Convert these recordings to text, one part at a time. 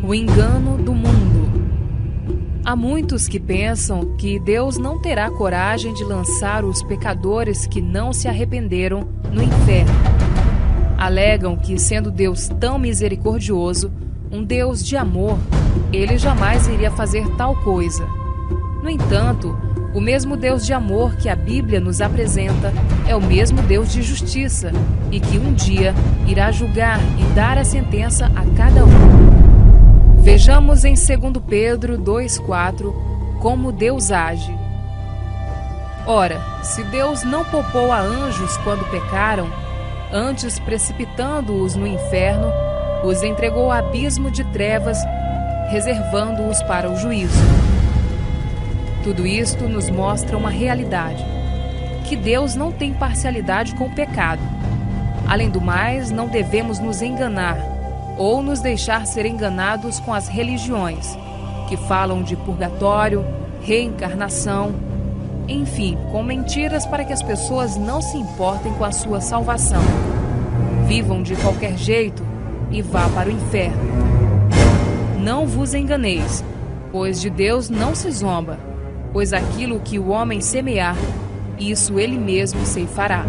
O engano do mundo. Há muitos que pensam que Deus não terá coragem de lançar os pecadores que não se arrependeram no inferno. Alegam que, sendo Deus tão misericordioso, um Deus de amor, ele jamais iria fazer tal coisa. No entanto, o mesmo Deus de amor que a Bíblia nos apresenta é o mesmo Deus de justiça e que um dia irá julgar e dar a sentença a cada um. Vejamos em 2 Pedro 2,4 como Deus age. Ora, se Deus não poupou a anjos quando pecaram, antes precipitando-os no inferno, os entregou ao abismo de trevas, reservando-os para o juízo. Tudo isto nos mostra uma realidade, que Deus não tem parcialidade com o pecado. Além do mais, não devemos nos enganar ou nos deixar ser enganados com as religiões, que falam de purgatório, reencarnação, enfim, com mentiras para que as pessoas não se importem com a sua salvação. Vivam de qualquer jeito e vá para o inferno. Não vos enganeis, pois de Deus não se zomba, pois aquilo que o homem semear, isso ele mesmo ceifará.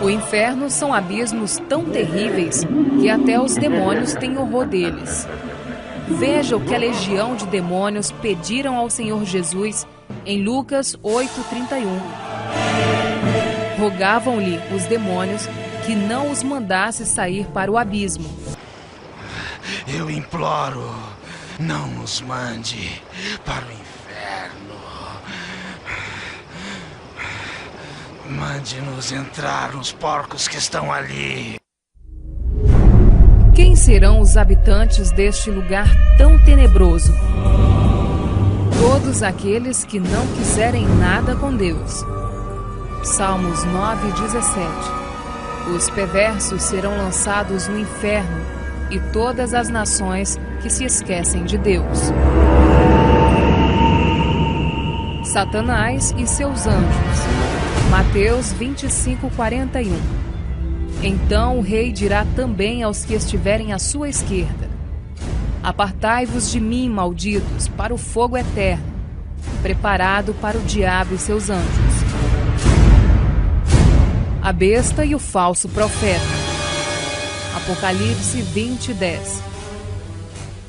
O inferno são abismos tão terríveis que até os demônios têm horror deles. Veja o que a legião de demônios pediram ao Senhor Jesus em Lucas 8,31. Rogavam-lhe os demônios que não os mandasse sair para o abismo. Eu imploro, não nos mande para o inferno. Mande-nos entrar nos porcos que estão ali. Quem serão os habitantes deste lugar tão tenebroso? Todos aqueles que não quiserem nada com Deus. Salmos 9,17. Os perversos serão lançados no inferno e todas as nações que se esquecem de Deus. Satanás e seus anjos. Mateus 25:41. Então o rei dirá também aos que estiverem à sua esquerda: Apartai-vos de mim, malditos, para o fogo eterno, preparado para o diabo e seus anjos. A besta e o falso profeta. Apocalipse 20:10.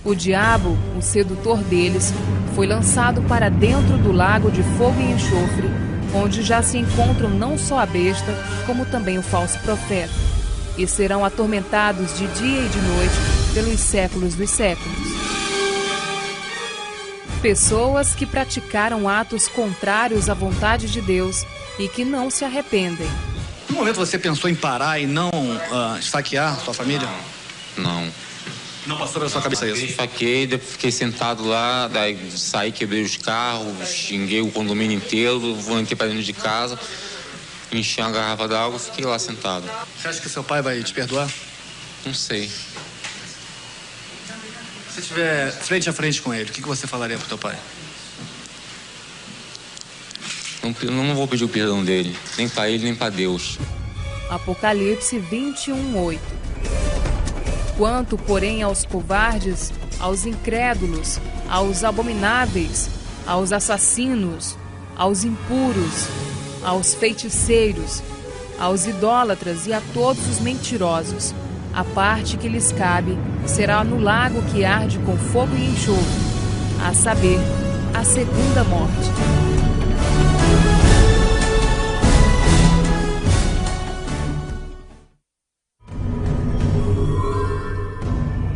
O diabo, o sedutor deles, foi lançado para dentro do lago de fogo e enxofre, onde já se encontram não só a besta, como também o falso profeta, e serão atormentados de dia e de noite pelos séculos dos séculos. Pessoas que praticaram atos contrários à vontade de Deus e que não se arrependem. No momento você pensou em parar e não esfaquear sua família? Não. Não passou pela sua cabeça isso? Eu esfaqueei, depois fiquei sentado lá, daí saí, quebrei os carros, xinguei o condomínio inteiro, voltei para dentro de casa, enchi uma garrafa d'água e fiquei lá sentado. Você acha que seu pai vai te perdoar? Não sei. Se você estiver frente a frente com ele, o que você falaria pro teu pai? Não vou pedir o perdão dele, nem para ele, nem para Deus. Apocalipse 21:8. Quanto, porém, aos covardes, aos incrédulos, aos abomináveis, aos assassinos, aos impuros, aos feiticeiros, aos idólatras e a todos os mentirosos, a parte que lhes cabe será no lago que arde com fogo e enxofre, a saber, a segunda morte.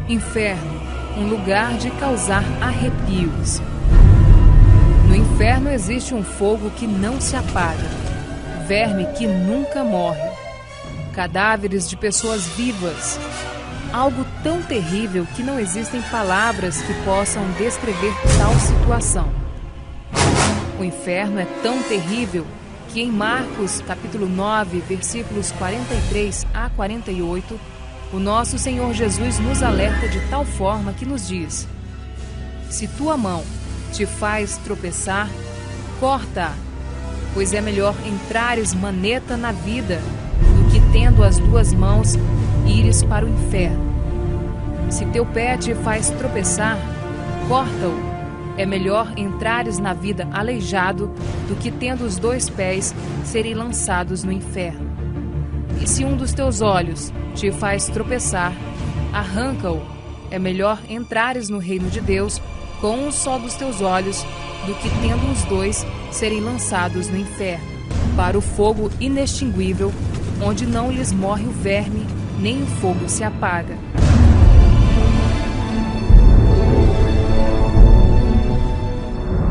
Inferno, um lugar de causar arrepios. No inferno existe um fogo que não se apaga, verme que nunca morre, cadáveres de pessoas vivas, algo tão terrível que não existem palavras que possam descrever tal situação. O inferno é tão terrível que em Marcos, capítulo 9, versículos 43 a 48, o nosso Senhor Jesus nos alerta de tal forma que nos diz: se tua mão te faz tropeçar, corta-a, pois é melhor entrares maneta na vida do que tendo as duas mãos ires para o inferno. Se teu pé te faz tropeçar, corta-o. É melhor entrares na vida aleijado do que, tendo os 2 pés, serem lançados no inferno. E se um dos teus olhos te faz tropeçar, arranca-o. É melhor entrares no reino de Deus com um só dos teus olhos do que, tendo os 2, serem lançados no inferno, para o fogo inextinguível, onde não lhes morre o verme, nem o fogo se apaga.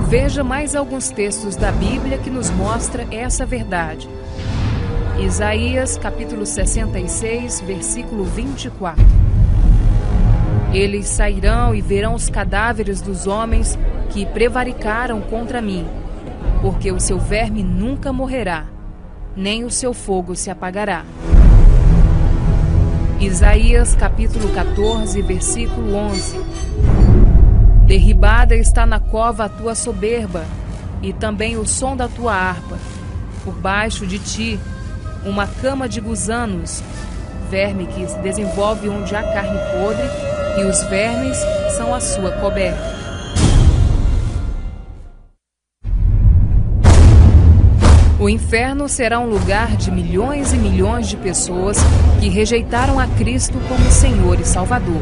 Veja mais alguns textos da Bíblia que nos mostra essa verdade. Isaías, capítulo 66, versículo 24. Eles sairão e verão os cadáveres dos homens que prevaricaram contra mim, porque o seu verme nunca morrerá, nem o seu fogo se apagará. Isaías, capítulo 14, versículo 11. Derribada está na cova a tua soberba, e também o som da tua harpa. Por baixo de ti, uma cama de gusanos, verme que se desenvolve onde há carne podre, e os vermes são a sua coberta. O inferno será um lugar de milhões e milhões de pessoas que rejeitaram a Cristo como Senhor e Salvador.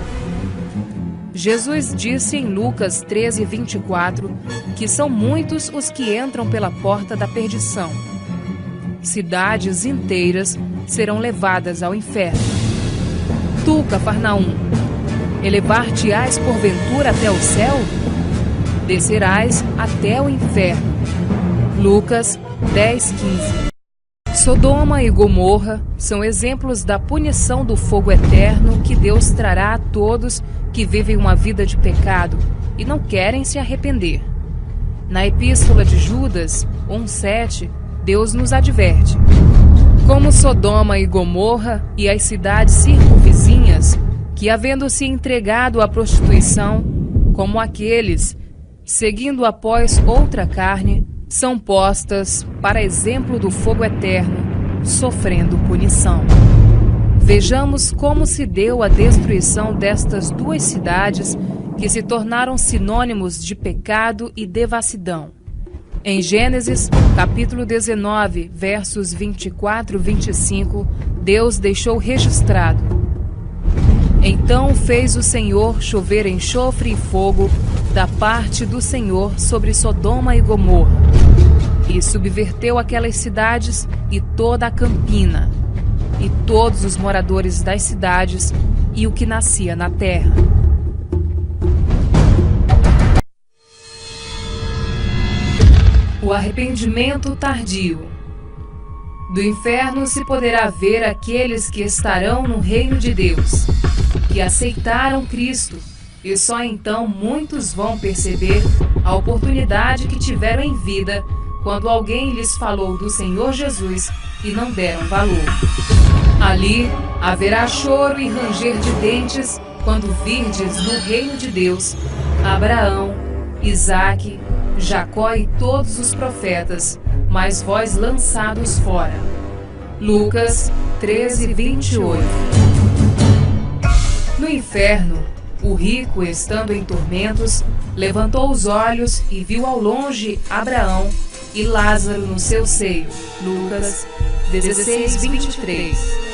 Jesus disse em Lucas 13, 24, que são muitos os que entram pela porta da perdição. Cidades inteiras serão levadas ao inferno. Tu, Cafarnaum, elevar-te-ás porventura até o céu? Descerás até o inferno. Lucas 10, 15. Sodoma e Gomorra são exemplos da punição do fogo eterno que Deus trará a todos que vivem uma vida de pecado e não querem se arrepender. Na Epístola de Judas 1:7, Deus nos adverte: como Sodoma e Gomorra e as cidades circunvizinhas, que havendo-se entregado à prostituição, como aqueles, seguindo após outra carne, são postas para exemplo do fogo eterno, sofrendo punição. Vejamos como se deu a destruição destas 2 cidades que se tornaram sinônimos de pecado e devassidão. Em Gênesis, capítulo 19, versos 24 e 25, Deus deixou registrado: então fez o Senhor chover enxofre e fogo da parte do Senhor sobre Sodoma e Gomorra, e subverteu aquelas cidades e toda a campina, e todos os moradores das cidades e o que nascia na terra. O arrependimento tardio. Do inferno se poderá ver aqueles que estarão no reino de Deus, que aceitaram Cristo, e só então muitos vão perceber a oportunidade que tiveram em vida quando alguém lhes falou do Senhor Jesus e não deram valor. Ali haverá choro e ranger de dentes quando virdes no reino de Deus Abraão, Isaque, Jacó e todos os profetas, mas vós lançados fora. Lucas 13, 28. No inferno, o rico, estando em tormentos, levantou os olhos e viu ao longe Abraão e Lázaro no seu seio. Lucas 16, 23.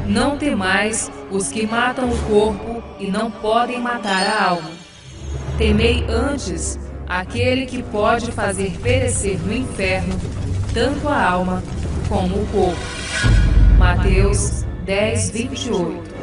Não temais os que matam o corpo e não podem matar a alma. Temei antes aquele que pode fazer perecer no inferno tanto a alma como o corpo. Mateus 10, 28.